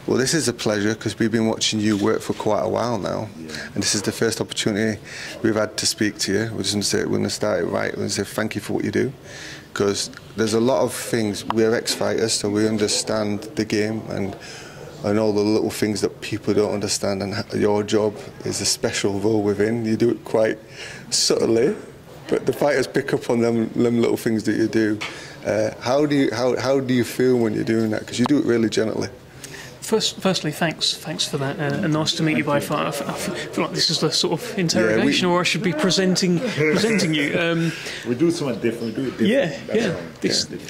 Well, this is a pleasure because we've been watching you work for quite a while now, and this is the first opportunity we've had to speak to you. We're going to start it right. We're going to say thank you for what you do, because there's a lot of things. We're ex-fighters, so we understand the game and all the little things that people don't understand, and your job is a special role within. You do it quite subtly, but the fighters pick up on them little things that you do. How do you feel when you're doing that? Because you do it really gently. Firstly, thanks for that, and nice to meet you both. I feel like this is the sort of interrogation, or I should be presenting you. We do something different. We do it different.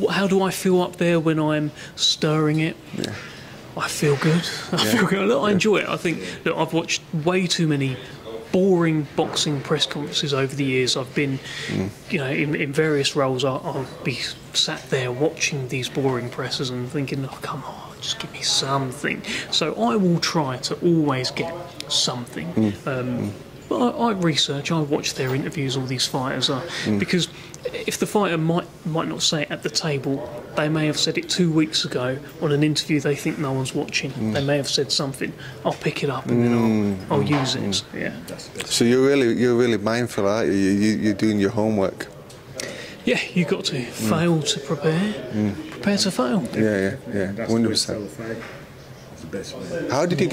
How do I feel up there when I'm stirring it? Yeah. I feel good. I feel good. I enjoy it. I think that I've watched way too many boring boxing press conferences over the years. I've been, in various roles. I'll be sat there watching these boring presses and thinking, "Oh, come on, just give me something." So I will try to always get something. But I research. I watch their interviews. All these fighters are because if the fighter might not say it at the table, they may have said it 2 weeks ago on an interview they think no one's watching. They may have said something. I'll pick it up and then I'll use it. Yeah. So you're really mindful, aren't you? You're doing your homework. Yeah, you got to fail to prepare. Prepare to fail. Yeah. 100%. How did you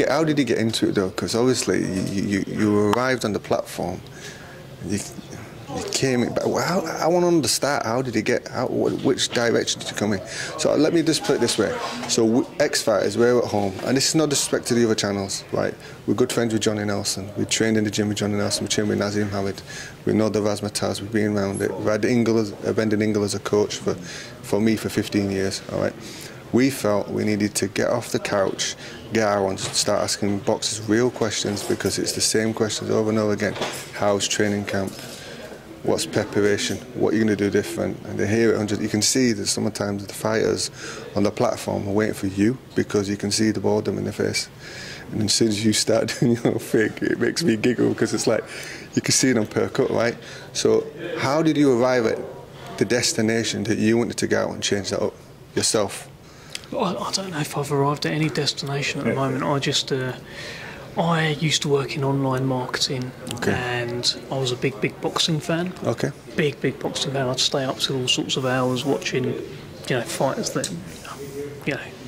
get into it though? Because obviously you arrived on the platform. You came in, but I want to understand, how did you get out? Which direction did you come in? So let me just put it this way. So ex-fighters, we're at home, and this is no disrespect to the other channels, right? We're good friends with Johnny Nelson. We trained in the gym with Johnny Nelson. We trained with Nazim Hamid. We know the Razmataz. We've been around it. We've had Brendan Ingle as a coach for me for 15 years. All right. We felt we needed to get off the couch, get out and start asking boxers real questions, because it's the same questions over and over again. How's training camp? What's preparation? What are you going to do different? And they hear it. You can see that sometimes the fighters on the platform are waiting for you, because you can see the boredom in their face. And as soon as you start doing your thing, it makes me giggle, because it's like you can see them perk up, right? So how did you arrive at the destination that you wanted to go out and change that up yourself? I don't know if I've arrived at any destination at the moment. I used to work in online marketing, and I was a big boxing fan. Okay. Big boxing fan. I'd stay up till all sorts of hours watching, fighters that,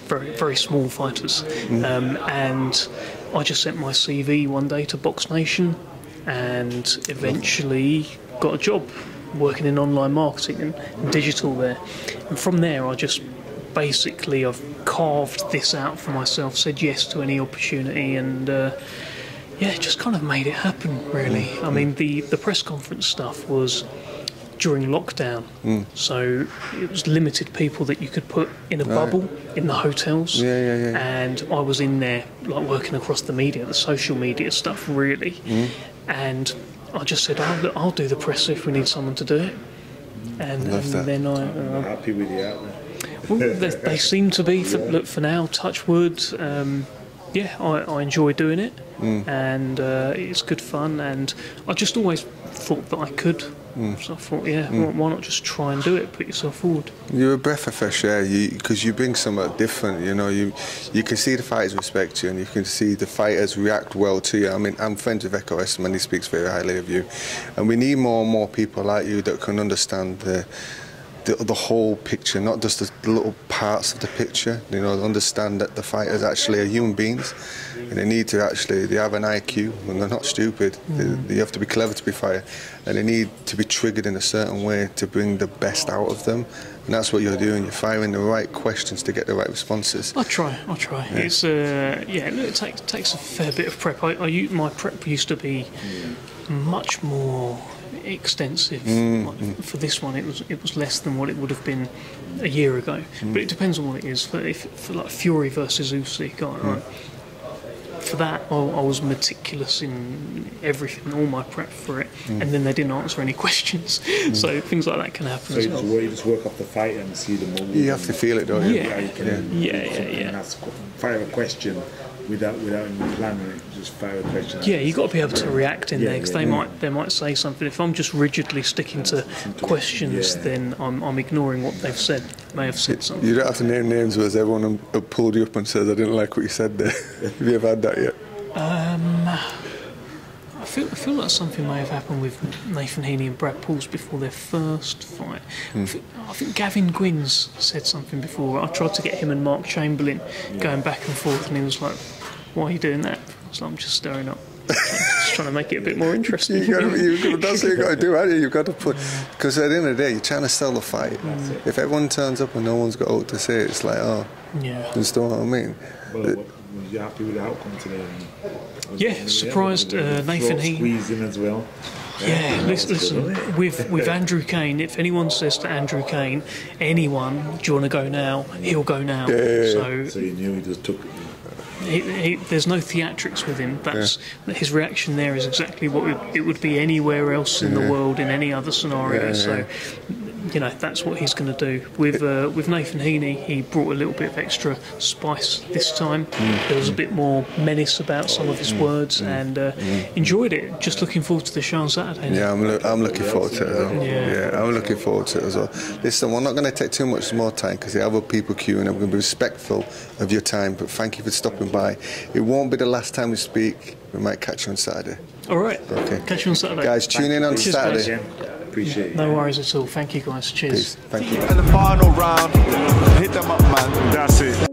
very small fighters. And I just sent my CV one day to Box Nation, and eventually got a job working in online marketing and digital there. And from there, I've carved this out for myself, said yes to any opportunity, and just kind of made it happen, really. I mean, the press conference stuff was during lockdown, so it was limited people that you could put in a bubble in the hotels. And I was in there, like, working across the media, the social media stuff, really. And I just said, I'll do the press if we need someone to do it. And then I'm happy with you out there. Well, they seem to be, for now, touch wood. I enjoy doing it, and it's good fun, and I just always thought that I could. So I thought, why not just try and do it, put yourself forward. You're a breath of fresh air, because you bring something different. You can see the fighters respect you, and you can see the fighters react well to you. I mean, I'm friends with Echo Esman, and he speaks very highly of you, and we need more and more people like you that can understand the whole picture, not just the little parts of the picture. Understand that the fighters actually are human beings, and they have an IQ, and they're not stupid. You have to be clever to be fighter, and they need to be triggered in a certain way to bring the best out of them. And that's what you're doing. You're firing the right questions to get the right responses. I try. Yeah. It's it takes a fair bit of prep. My prep used to be much more extensive. For this one, it was less than what it would have been a year ago. But it depends on what it is. For like Fury versus Usyk, for that, I was meticulous in everything, all my prep for it, and then they didn't answer any questions. So things like that can happen. So as well. you just work off the fight and see the moment. You have to feel it, don't you? Yeah. Ask fire a question without any planning it, just fire a question. Yeah, you've got to be able to react in there because they might say something. If I'm just rigidly sticking to questions, then I'm ignoring what they've said. They may have said something. You don't have to name names, whereas everyone pulled you up and says, I didn't like what you said there. Have you ever had that yet? I feel like something may have happened with Nathan Heaney and Brad Pauls before their first fight. I think Gavin Gwyn's said something before. I tried to get him and Mark Chamberlain going back and forth, and he was like, "Why are you doing that?" I was like, "I'm just stirring up." Just trying to make it a bit more interesting. That's what you've got to do, haven't you? You've got to put, because at the end of the day, you're trying to sell the fight. If everyone turns up and no one's got out to say, it's like, oh, you understand what I mean? Well, you happy with the outcome today? Yeah, surprised Nathan Heaney. Squeezing as well. Yeah, listen, with Andrew Kane, if anyone says to Andrew Kane, anyone, do you want to go now? He'll go now. So you knew he just took it. There's no theatrics with him. That's his reaction there is exactly what it would be anywhere else in the world in any other scenario. So, you know, that's what he's going to do. With Nathan Heaney, he brought a little bit of extra spice this time. There was a bit more menace about some of his words, and enjoyed it. Just looking forward to the show on Saturday. Yeah, I'm looking forward to it as well. Yeah, I'm looking forward to it as well. Listen, we're not going to take too much more time because there are other people queuing. I'm going to be respectful of your time, but thank you for stopping by. It won't be the last time we speak. We might catch you on Saturday. All right. Okay. Catch you on Saturday. Guys, tune in on Saturday. Appreciate it. No worries at all. Thank you, guys. Cheers. Peace. Thank you. In the final round, hit them up, man. That's it.